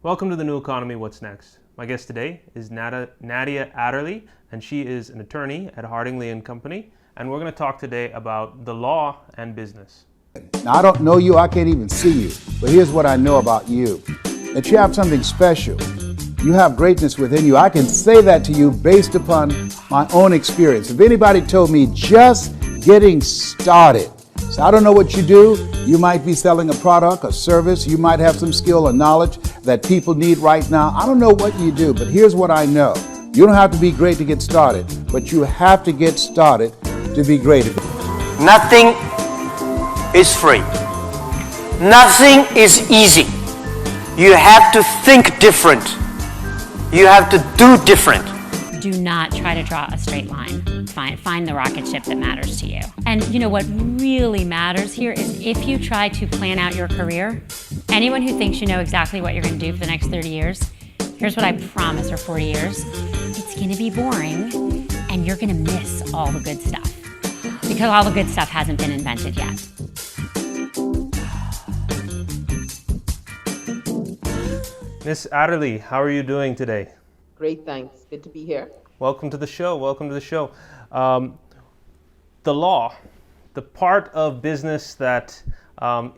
Welcome to the New Economy. What's next? My guest today is Nadia Adderley, and she is an attorney at Hardingley and Company. And we're going to talk today about the law and business. Now, I don't know you, I can't even see you, but here's what I know about you, that you have something special. You have greatness within you. I can say that to you based upon my own experience. If anybody told me just getting started, so I don't know what you do, you might be selling a product, a service, you might have some skill or knowledge that people need right now. I don't know what you do, but here's what I know. You don't have to be great to get started, but you have to get started to be great. Nothing is free. Nothing is easy. You have to think different. You have to do different. Do not try to draw a straight line. Find the rocket ship that matters to you. And you know what really matters here is if you try to plan out your career, anyone who thinks you know exactly what you're going to do for the next 30 years, here's what I promise, or 40 years, it's going to be boring and you're going to miss all the good stuff because all the good stuff hasn't been invented yet. Miss Adderley, how are you doing today? Great, thanks. Good to be here. Welcome to the show. Welcome to the show. The law, the part of business that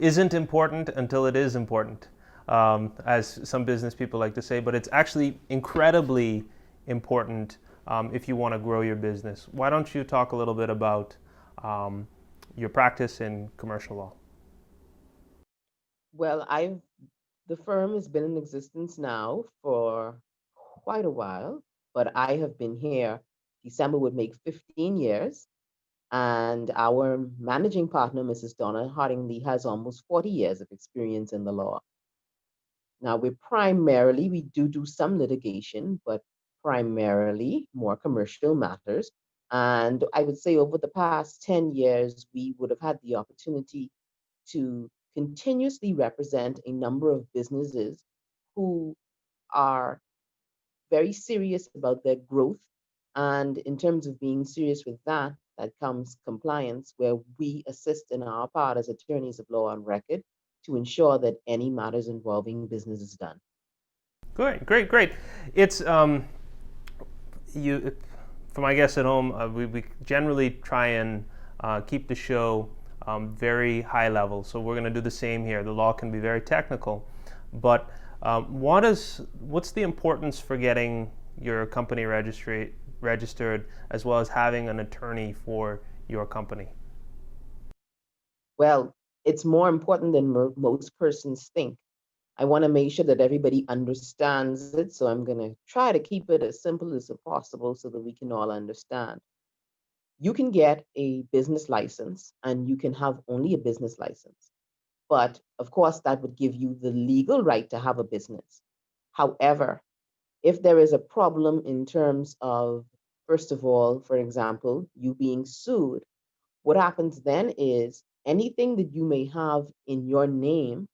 isn't important until it is important, as some business people like to say, but it's actually incredibly important if you want to grow your business. Why don't you talk a little bit about your practice in commercial law? Well, the firm has been in existence now for quite a while, but I have been here. December would make 15 years, and our managing partner, Mrs. Donna Hardingley, has almost 40 years of experience in the law. Now, we do some litigation, but primarily more commercial matters. And I would say over the past 10 years, we would have had the opportunity to continuously represent a number of businesses who are very serious about their growth. And in terms of being serious with that, that comes compliance, where we assist in our part as attorneys of law on record to ensure that any matters involving business is done. Great. It's you. For my guests at home, we generally try and keep the show very high level. So we're going to do the same here. The law can be very technical, but what's the importance for getting your company registered as well as having an attorney for your company? Well, it's more important than most persons think. I want to make sure that everybody understands it, so I'm going to try to keep it as simple as possible so that we can all understand. You can get a business license and you can have only a business license. But of course, that would give you the legal right to have a business. However, if there is a problem in terms of, first of all, for example, you being sued, what happens then is anything that you may have in your name,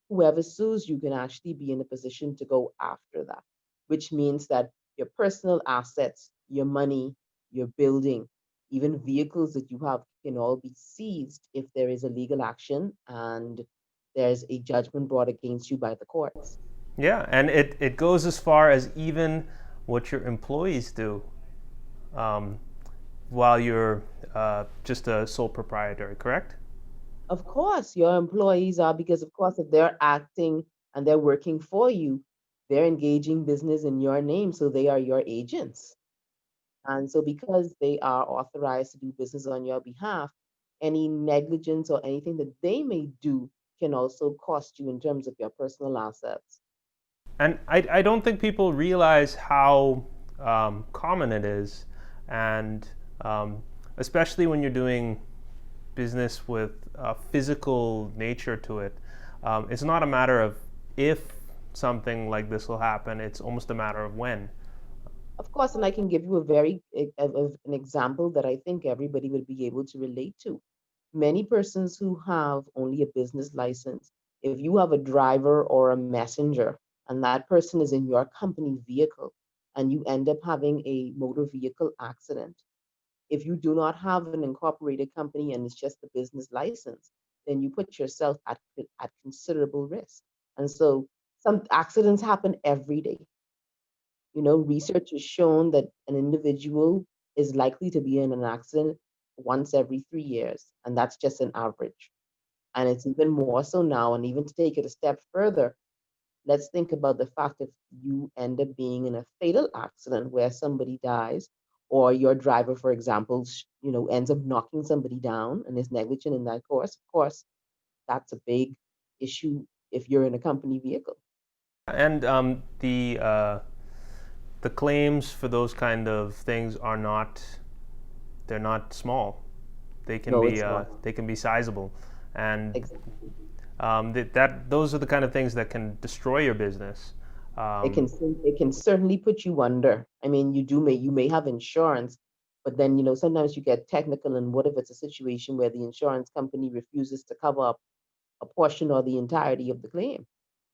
whoever sues you can actually be in a position to go after that, which means that your personal assets, your money, your building, even vehicles that you have can all be seized if there is a legal action and there's a judgment brought against you by the courts. Yeah, and it goes as far as even what your employees do um, while you're just a sole proprietor, correct? Of course, your employees are, because of course, if they're acting and they're working for you, they're engaging business in your name, so they are your agents. And so, because they are authorized to do business on your behalf, any negligence or anything that they may do can also cost you in terms of your personal assets. And I don't think people realize how common it is, and especially when you're doing business with a physical nature to it. It's not a matter of if something like this will happen, it's almost a matter of when. Of course, and I can give you a very of an example that I think everybody would be able to relate to. Many persons who have only a business license, if you have a driver or a messenger and that person is in your company vehicle and you end up having a motor vehicle accident, if you do not have an incorporated company and it's just a business license, then you put yourself at considerable risk. And so Some accidents happen every day. Research has shown that an individual is likely to be in an accident once every 3 years, and that's just an average. And it's even more so now. And even to take it a step further, let's think about the fact if you end up being in a fatal accident where somebody dies, or your driver, for example, ends up knocking somebody down and is negligent in that course. Of course, that's a big issue if you're in a company vehicle. And the claims for those kind of things are not, they're not small. No, it's not. They can be sizable, and Exactly. those are the kind of things that can destroy your business. It can certainly put you under. I mean, you may have insurance, but then sometimes you get technical, and what if it's a situation where the insurance company refuses to cover up a portion or the entirety of the claim?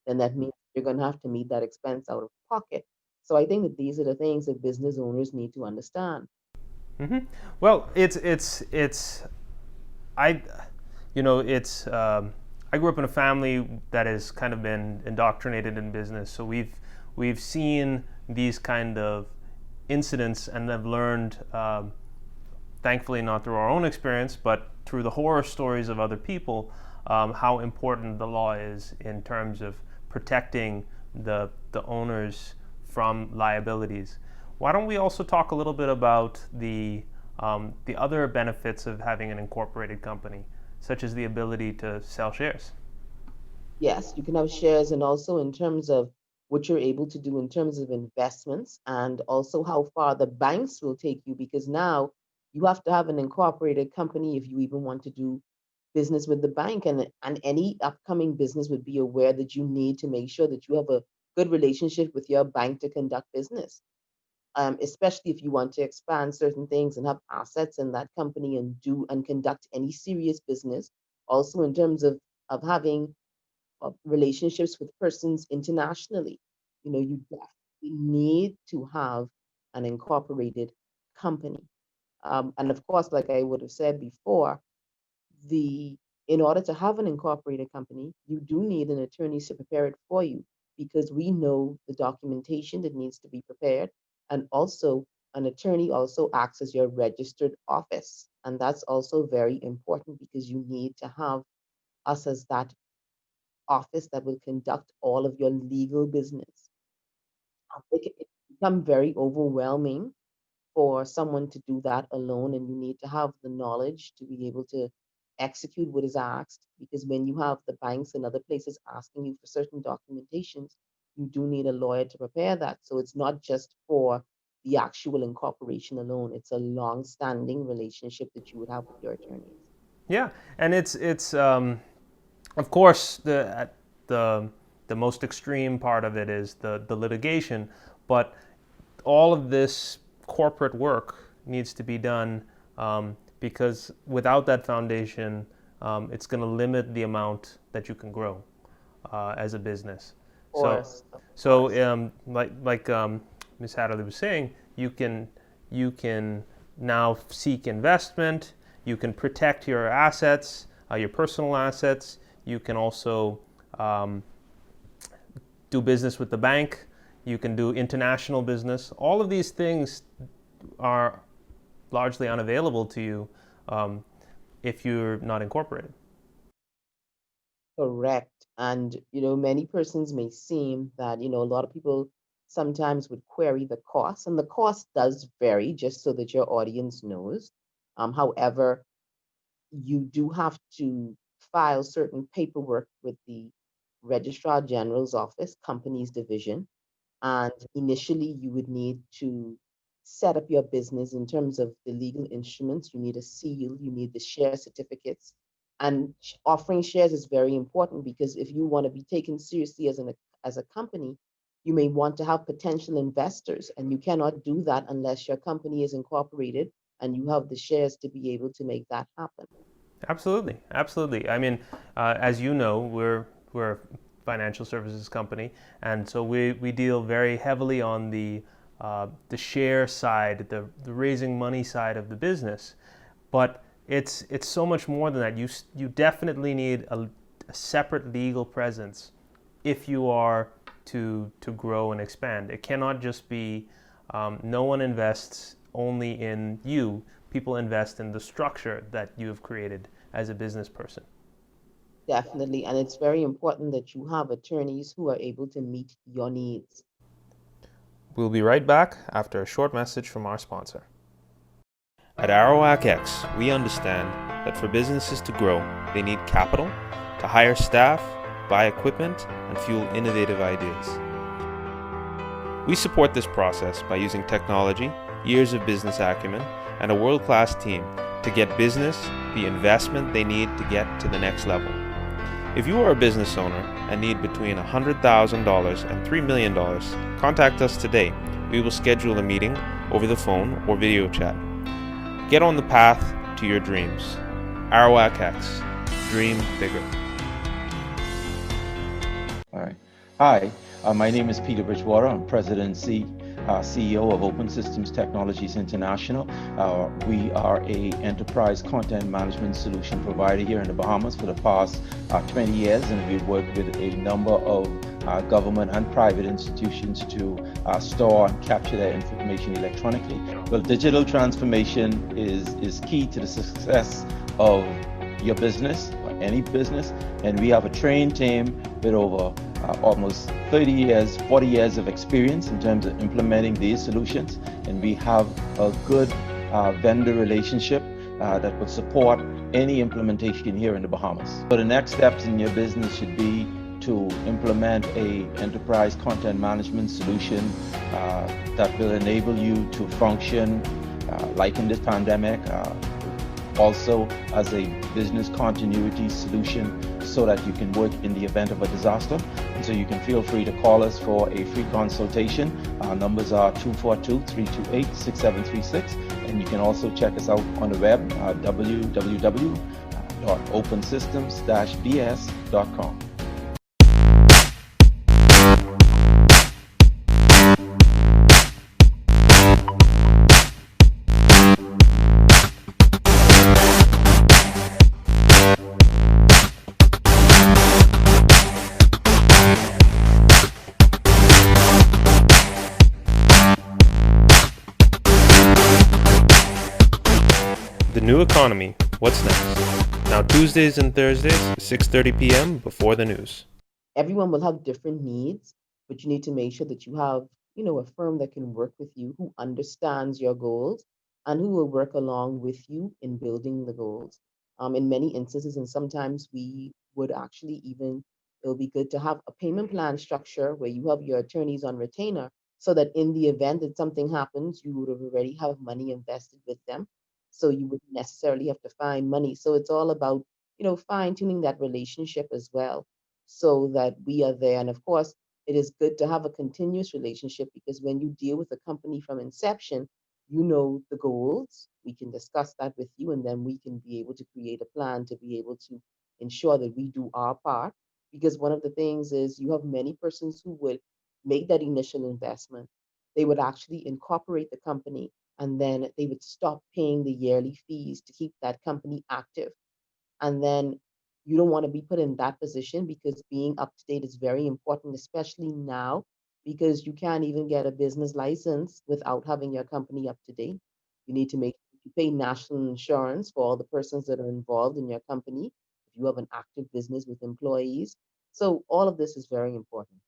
Then that means you're going to have to meet that expense out of pocket. So I think that these are the things that business owners need to understand. Hmm. Well, it's I, it's I grew up in a family that has kind of been indoctrinated in business, so we've seen these kind of incidents and have learned, thankfully not through our own experience, but through the horror stories of other people, how important the law is in terms of protecting the owners from liabilities. Why don't we also talk a little bit about the other benefits of having an incorporated company, such as the ability to sell shares? Yes, you can have shares, and also in terms of what you're able to do in terms of investments, and also how far the banks will take you, because now you have to have an incorporated company if you even want to do business with the bank, and any upcoming business would be aware that you need to make sure that you have a good relationship with your bank to conduct business, especially if you want to expand certain things and have assets in that company and do and conduct any serious business. Also, in terms of having relationships with persons internationally, you definitely need to have an incorporated company. And of course, like I would have said before, the in order to have an incorporated company, you do need an attorney to prepare it for you, because we know the documentation that needs to be prepared, and also an attorney also acts as your registered office, and that's also very important because you need to have us as that office that will conduct all of your legal business. It can become very overwhelming for someone to do that alone, and you need to have the knowledge to be able to execute what is asked, because when you have the banks and other places asking you for certain documentations, you do need a lawyer to prepare that. So it's not just for the actual incorporation alone, it's a long-standing relationship that you would have with your attorneys. Yeah, and it's of course the the most extreme part of it is the litigation, but all of this corporate work needs to be done, because without that foundation, it's going to limit the amount that you can grow as a business. Of course, of So course. like Ms. Hatterley was saying, you can now seek investment. You can protect your assets, your personal assets. You can also um, do business with the bank. You can do international business. All of these things are largely unavailable to you, if you're not incorporated. Correct. And, many persons may seem that, a lot of people sometimes would query the cost, and the cost does vary, just so that your audience knows. However, you do have to file certain paperwork with the Registrar General's Office, Companies Division, and initially, you would need to set up your business in terms of the legal instruments. You need a seal, you need the share certificates. And offering shares is very important, because if you want to be taken seriously as a company, you may want to have potential investors, and you cannot do that unless your company is incorporated and you have the shares to be able to make that happen. Absolutely, absolutely. I mean, as you know, we're a financial services company, and so we deal very heavily on the share side, the raising money side of the business. But it's so much more than that. You definitely need a separate legal presence if you are to grow and expand. It cannot just be no one invests only in you. People invest in the structure that you have created as a business person. Definitely. And it's very important that you have attorneys who are able to meet your needs. We'll be right back after a short message from our sponsor. At Arawak X, we understand that for businesses to grow, they need capital to hire staff, buy equipment, and fuel innovative ideas. We support this process by using technology, years of business acumen, and a world-class team to get business the investment they need to get to the next level. If you are a business owner and need between $100,000 and $3 million, contact us today. We will schedule a meeting over the phone or video chat. Get on the path to your dreams. Arawak X. Dream bigger. All right. Hi, my name is Peter Bridgewater. I'm President and CEO of Open Systems Technologies International. We are a enterprise content management solution provider here in the Bahamas for the past 20 years, and we've worked with a number of government and private institutions to store and capture their information electronically. Well, digital transformation is key to the success of your business, or any business, and we have a trained team with over almost 30 years, 40 years of experience in terms of implementing these solutions, and we have a good vendor relationship that would support any implementation here in the Bahamas. So the next steps in your business should be to implement a enterprise content management solution that will enable you to function like in this pandemic, also as a business continuity solution so that you can work in the event of a disaster. And so you can feel free to call us for a free consultation. Our numbers are 242-328-6736, and you can also check us out on the web at www.opensystems-bs.com. The new economy. What's next? Now Tuesdays and Thursdays, 6:30 p.m. before the news. Everyone will have different needs, but you need to make sure that you have, a firm that can work with you, who understands your goals and who will work along with you in building the goals. In many instances, and sometimes we would actually even, it'll be good to have a payment plan structure where you have your attorneys on retainer so that in the event that something happens, you would already have money invested with them. So you wouldn't necessarily have to find money. So it's all about, fine tuning that relationship as well so that we are there. And of course, it is good to have a continuous relationship because when you deal with a company from inception, you know the goals. We can discuss that with you, and then we can be able to create a plan to be able to ensure that we do our part. Because one of the things is you have many persons who would make that initial investment. They would actually incorporate the company and then they would stop paying the yearly fees to keep that company active. And then you don't want to be put in that position because being up to date is very important, especially now, because you can't even get a business license without having your company up to date. You need to make you pay national insurance for all the persons that are involved in your company if you have an active business with employees. So all of this is very important.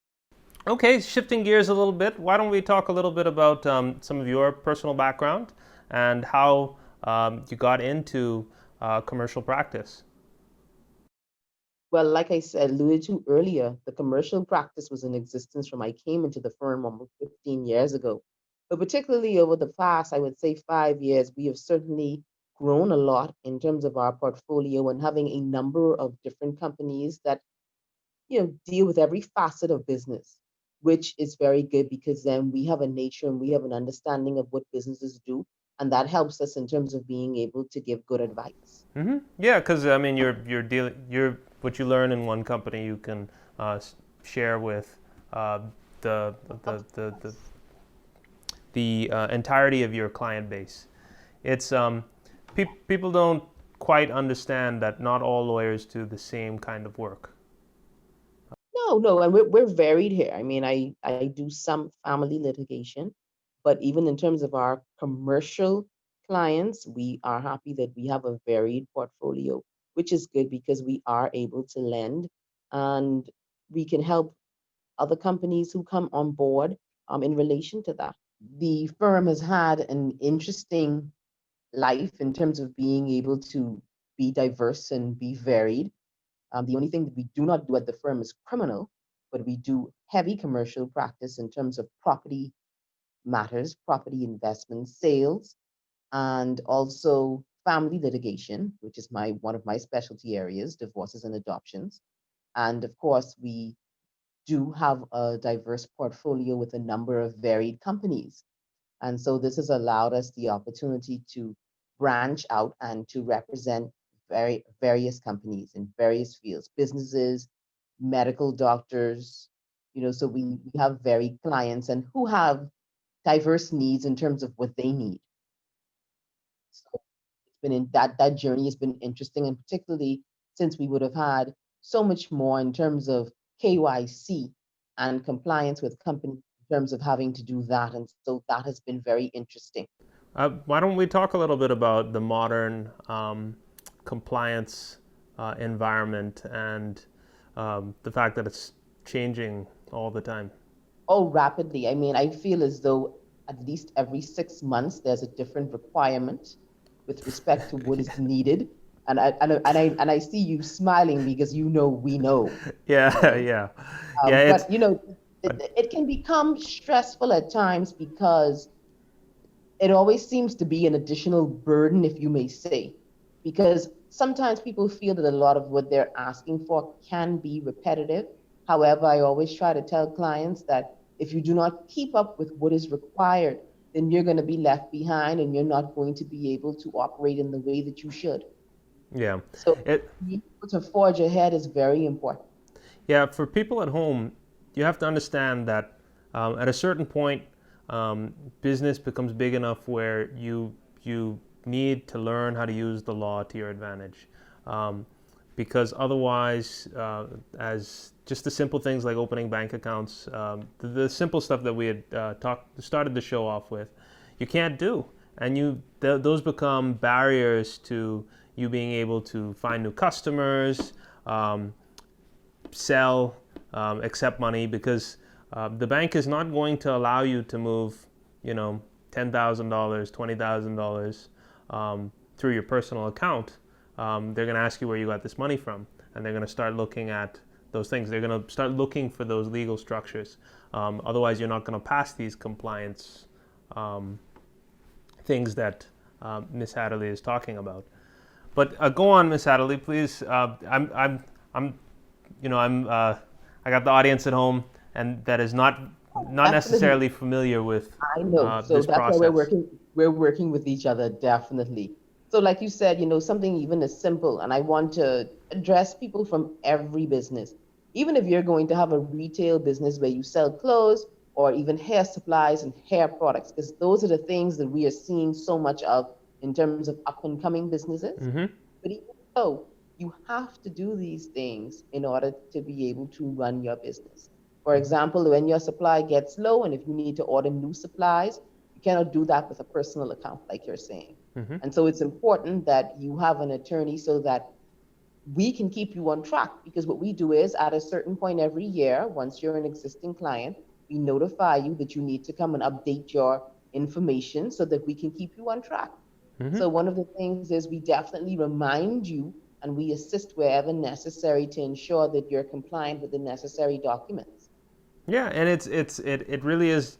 Okay, shifting gears a little bit, why don't we talk a little bit about some of your personal background and how you got into commercial practice? Well, like I said, alluded to earlier, the commercial practice was in existence from I came into the firm almost 15 years ago. But particularly over the past, I would say 5 years, we have certainly grown a lot in terms of our portfolio and having a number of different companies that deal with every facet of business, which is very good because then we have a nature and we have an understanding of what businesses do, and that helps us in terms of being able to give good advice. Mm-hmm. Yeah, because I mean, you're what you learn in one company, you can share with the entirety of your client base. It's people don't quite understand that not all lawyers do the same kind of work. No, No, and we're varied here. I mean, I do some family litigation, but even in terms of our commercial clients, we are happy that we have a varied portfolio, which is good because we are able to lend and we can help other companies who come on board in relation to that. The firm has had an interesting life in terms of being able to be diverse and be varied. The only thing that we do not do at the firm is criminal, but we do heavy commercial practice in terms of property matters, property investment, sales, and also family litigation, which is one of my specialty areas, divorces and adoptions. And of course, we do have a diverse portfolio with a number of varied companies. And so this has allowed us the opportunity to branch out and to represent various companies in various fields, businesses, medical doctors, so we have varied clients and who have diverse needs in terms of what they need. So it's been in that journey has been interesting, and particularly since we would have had so much more in terms of KYC and compliance with companies in terms of having to do that. And so that has been very interesting. Why don't we talk a little bit about the modern compliance environment and the fact that it's changing all the time? Oh, rapidly. I mean, I feel as though at least every 6 months there's a different requirement with respect to what is needed. And I see you smiling because we know. Yeah, yeah, yeah. It's But it can become stressful at times because it always seems to be an additional burden, if you may say, because sometimes people feel that a lot of what they're asking for can be repetitive. However, I always try to tell clients that if you do not keep up with what is required, then you're going to be left behind and you're not going to be able to operate in the way that you should. yeah. So It being able to forge ahead is very important. Yeah, for people at home, you have to understand that at a certain point, business becomes big enough where you need to learn how to use the law to your advantage, because otherwise, as just the simple things like opening bank accounts, the simple stuff that we had started the show off with, you can't do, and those become barriers to you being able to find new customers. Sell, accept money, because the bank is not going to allow you to move, $10,000, $20,000 through your personal account. They're going to ask you where you got this money from, and they're going to start looking at those things. They're going to start looking for those legal structures. Otherwise, you're not going to pass these compliance things that Miss Hadley is talking about. But go on, Miss Hadley, please. I got the audience at home, and that is not necessarily familiar with I know. So this that's process. why we're working with each other, definitely. So like you said, something even as simple, and I want to address people from every business. Even if you're going to have a retail business where you sell clothes or even hair supplies and hair products, because those are the things that we are seeing so much of in terms of up and coming businesses. But even so, you have to do these things in order to be able to run your business. For example, when your supply gets low and if you need to order new supplies, you cannot do that with a personal account, like you're saying. And so it's important that you have an attorney so that we can keep you on track, because what we do is at a certain point every year, once you're an existing client, we notify you that you need to come and update your information so that we can keep you on track. So one of the things is we definitely remind you and we assist wherever necessary to ensure that you're compliant with the necessary documents. Yeah, and it really is.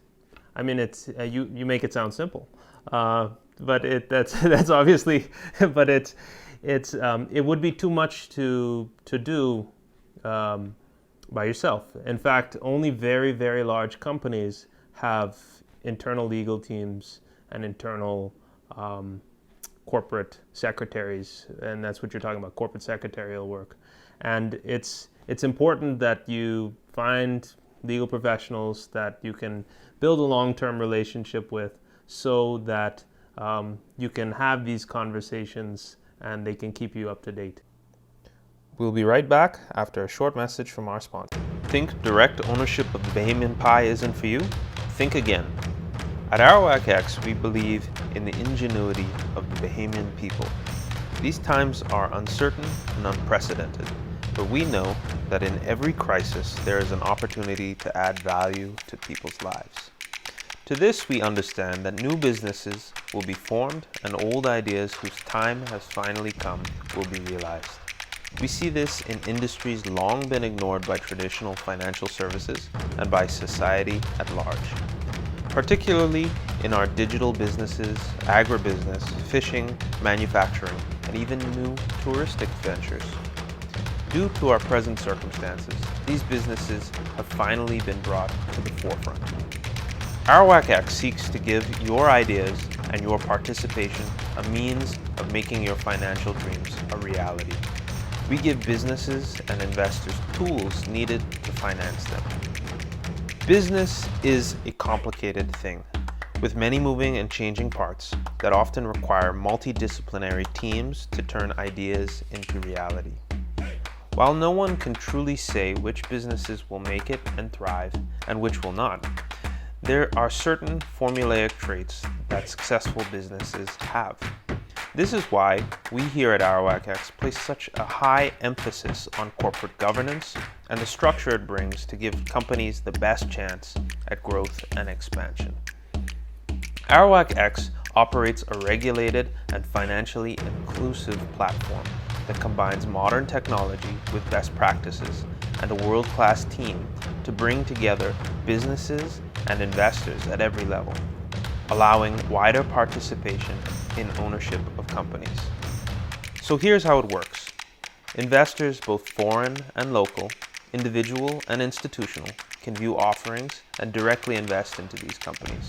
I mean, it's you make it sound simple, but that's obviously, but it would be too much to do by yourself. In fact, only very, very large companies have internal legal teams and internal corporate secretaries, and that's what you're talking about, corporate secretarial work. And it's important that you find legal professionals that you can build a long-term relationship with, so that you can have these conversations and they can keep you up to date. We'll be right back after a short message from our sponsor. Think direct ownership of the Bahamian pie isn't for you? Think again. At Arawak X, we believe in the ingenuity of the Bahamian people. These times are uncertain and unprecedented, but we know that in every crisis there is an opportunity to add value to people's lives. To this, we understand that new businesses will be formed and old ideas whose time has finally come will be realized. We see this in industries long been ignored by traditional financial services and by society at large, particularly in our digital businesses, agribusiness, fishing, manufacturing, and even new touristic ventures. Due to our present circumstances, these businesses have finally been brought to the forefront. Arawak X seeks to give your ideas and your participation a means of making your financial dreams a reality. We give businesses and investors tools needed to finance them. Business is a complicated thing, with many moving and changing parts that often require multidisciplinary teams to turn ideas into reality. While no one can truly say which businesses will make it and thrive and which will not, there are certain formulaic traits that successful businesses have. This is why we here at Arawak X place such a high emphasis on corporate governance and the structure it brings to give companies the best chance at growth and expansion. Arawak X operates a regulated and financially inclusive platform that combines modern technology with best practices and a world-class team to bring together businesses and investors at every level, allowing wider participation in ownership of companies. So here's how it works. Investors, both foreign and local, individual and institutional, can view offerings and directly invest into these companies.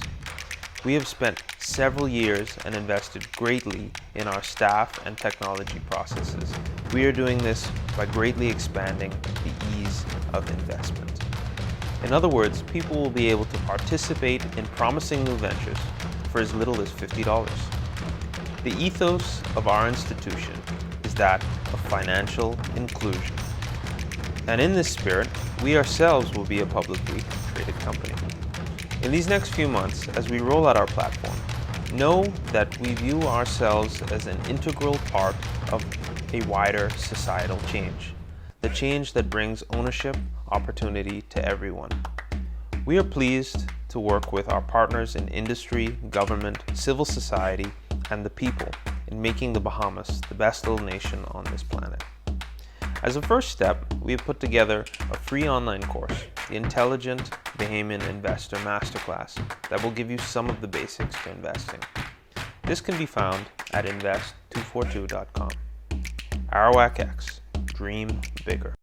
We have spent several years and invested greatly in our staff and technology processes. We are doing this by greatly expanding the ease of investment. In other words, people will be able to participate in promising new ventures for as little as $50. The ethos of our institution is that of financial inclusion. And in this spirit, we ourselves will be a publicly traded company. In these next few months, as we roll out our platform, know that we view ourselves as an integral part of a wider societal change, the change that brings ownership, opportunity to everyone. We are pleased to work with our partners in industry, government, civil society, and the people in making the Bahamas the best little nation on this planet. As a first step, we have put together a free online course, the Intelligent Bahamian Investor Masterclass, that will give you some of the basics to investing. This can be found at invest242.com. Arawak X, dream bigger.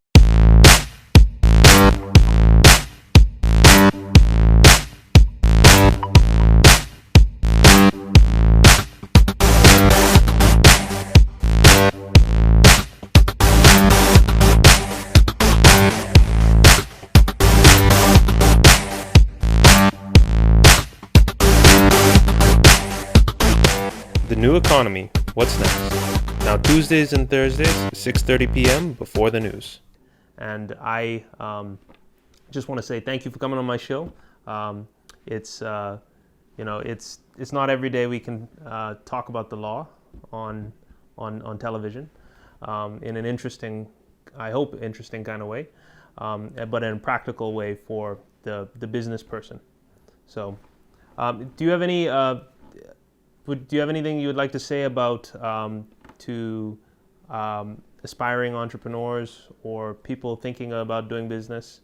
The new economy, what's next? Now Tuesdays and Thursdays, 6:30 p.m. before the news. And I just want to say thank you for coming on my show. It's not every day we can talk about the law on television in an interesting, I hope interesting kind of way, but in a practical way for the business person. So, do you have any? Do you have anything you would like to say about aspiring entrepreneurs or people thinking about doing business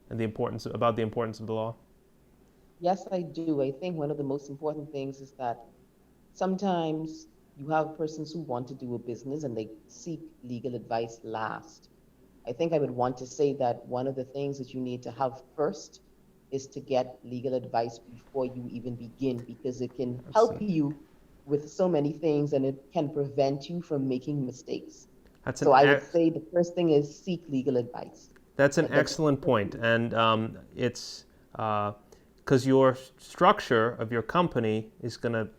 and the importance of the law? Yes, I do. I think one of the most important things is that sometimes you have persons who want to do a business and they seek legal advice last. I think I would want to say that one of the things that you need to have first is to get legal advice before you even begin, because it can help you with so many things and it can prevent you from making mistakes. So I would say the first thing is seek legal advice. That's an excellent point. And it's because your structure of your company is going to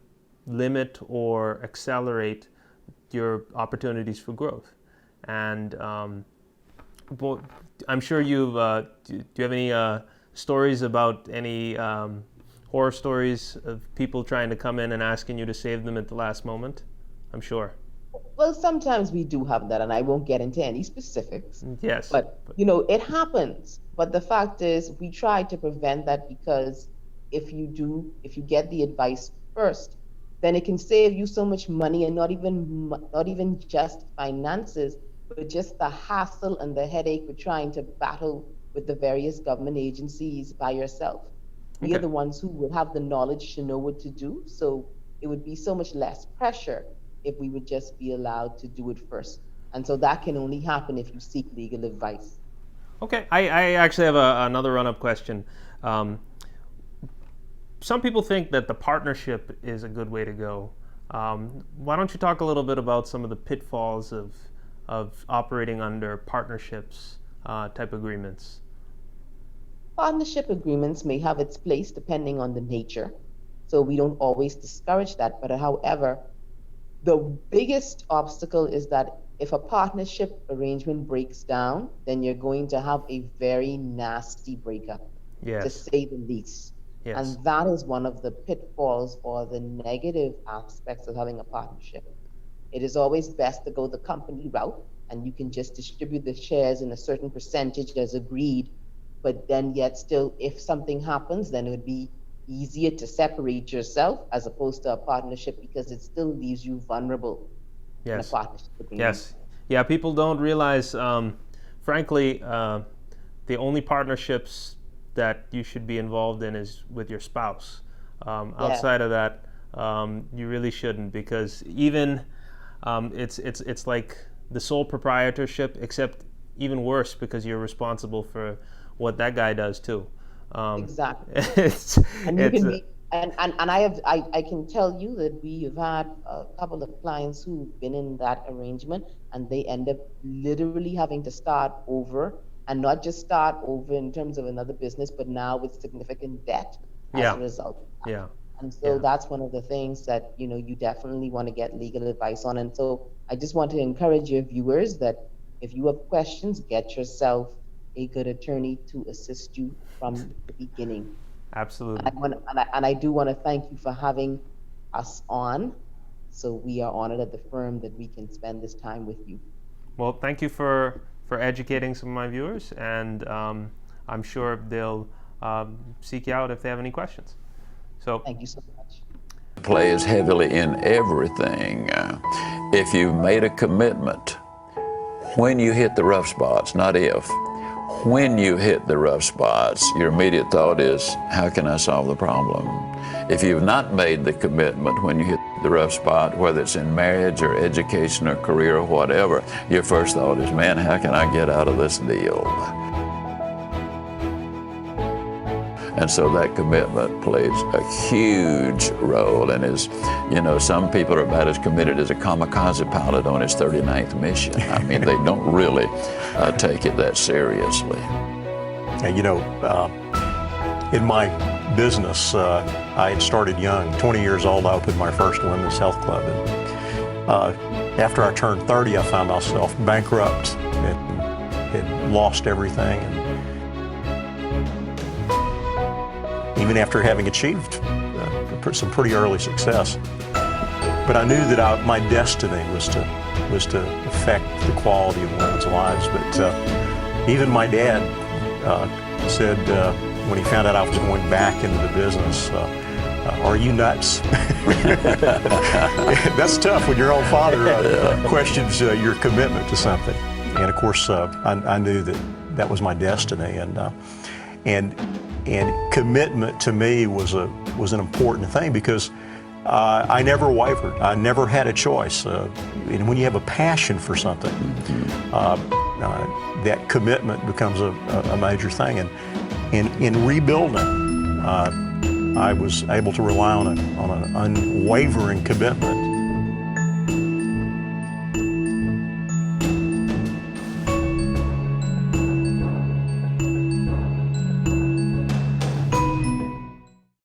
limit or accelerate your opportunities for growth. And I'm sure you've. Do you have any stories about any horror stories of people trying to come in and asking you to save them at the last moment? I'm sure. Well, sometimes we do have that, and I won't get into any specifics. Yes. But, it happens. But the fact is, we try to prevent that, because if you get the advice first, then it can save you so much money, and not even just finances, but just the hassle and the headache with trying to battle with the various government agencies by yourself. We are the ones who will have the knowledge to know what to do. So it would be so much less pressure if we would just be allowed to do it first. And so that can only happen if you seek legal advice. Okay, I actually have another run-up question. Some people think that the partnership is a good way to go. Why don't you talk a little bit about some of the pitfalls of operating under partnerships type agreements? Partnership agreements may have its place depending on the nature. So we don't always discourage that. But however, the biggest obstacle is that if a partnership arrangement breaks down, then you're going to have a very nasty breakup, to say the least. Yes. And that is one of the pitfalls or the negative aspects of having a partnership. It is always best to go the company route, and you can just distribute the shares in a certain percentage as agreed. But then yet still, if something happens, then it would be easier to separate yourself as opposed to a partnership, because it still leaves you vulnerable in a partnership agreement. Yes. Yeah, people don't realize, frankly, the only partnerships that you should be involved in is with your spouse. Outside of that, you really shouldn't, because even it's like the sole proprietorship, except even worse, because you're responsible for what that guy does too. Exactly. And I can tell you that we have had a couple of clients who've been in that arrangement, and they end up literally having to start over, and not just start over in terms of another business, but now with significant debt as a result. Yeah. And so that's one of the things that, you definitely want to get legal advice on. And so I just want to encourage your viewers that if you have questions, get yourself a good attorney to assist you from the beginning. Absolutely. And I do want to thank you for having us on. So we are honored at the firm that we can spend this time with you. Well, thank you for educating some of my viewers, and I'm sure they'll seek you out if they have any questions. So thank you so much. Plays heavily in everything. If you've made a commitment, when you hit the rough spots, not if, when you hit the rough spots, your immediate thought is, how can I solve the problem? If you've not made the commitment when you hit the rough spot, whether it's in marriage or education or career or whatever, your first thought is, man, how can I get out of this deal? And so that commitment plays a huge role, and is, some people are about as committed as a kamikaze pilot on his 39th mission. I mean, they don't really take it that seriously. In my business, I had started young. 20 years old, I opened my first women's health club. And after I turned 30, I found myself bankrupt and had lost everything. And even after having achieved some pretty early success. But I knew that my destiny was to affect the quality of women's lives. But even my dad said when he found out I was going back into the business, are you nuts? That's tough when your own father questions your commitment to something. And of course, I knew that was my destiny, and commitment to me was an important thing, because I never wavered. I never had a choice. And when you have a passion for something, that commitment becomes a major thing. And in rebuilding, I was able to rely on an unwavering commitment